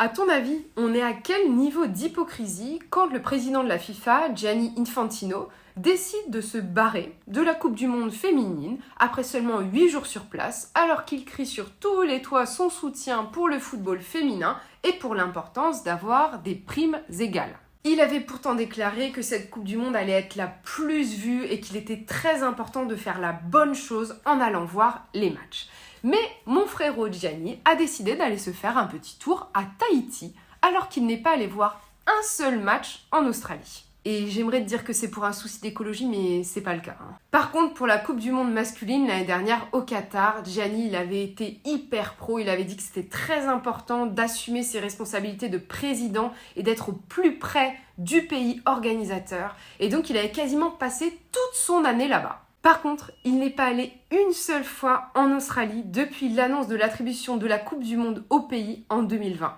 À ton avis, on est à quel niveau d'hypocrisie quand le président de la FIFA, Gianni Infantino, décide de se barrer de la Coupe du Monde féminine après seulement 8 jours sur place, alors qu'il crie sur tous les toits son soutien pour le football féminin et pour l'importance d'avoir des primes égales. Il avait pourtant déclaré que cette Coupe du Monde allait être la plus vue et qu'il était très important de faire la bonne chose en allant voir les matchs. Mais mon frérot Gianni a décidé d'aller se faire un petit tour à Tahiti alors qu'il n'est pas allé voir un seul match en Australie. Et j'aimerais te dire que c'est pour un souci d'écologie, mais c'est pas le cas. Par contre, pour la Coupe du Monde masculine l'année dernière au Qatar, Gianni il avait été hyper pro. Il avait dit que c'était très important d'assumer ses responsabilités de président et d'être au plus près du pays organisateur. Et donc, il avait quasiment passé toute son année là-bas. Par contre, il n'est pas allé une seule fois en Australie depuis l'annonce de l'attribution de la Coupe du Monde au pays en 2020.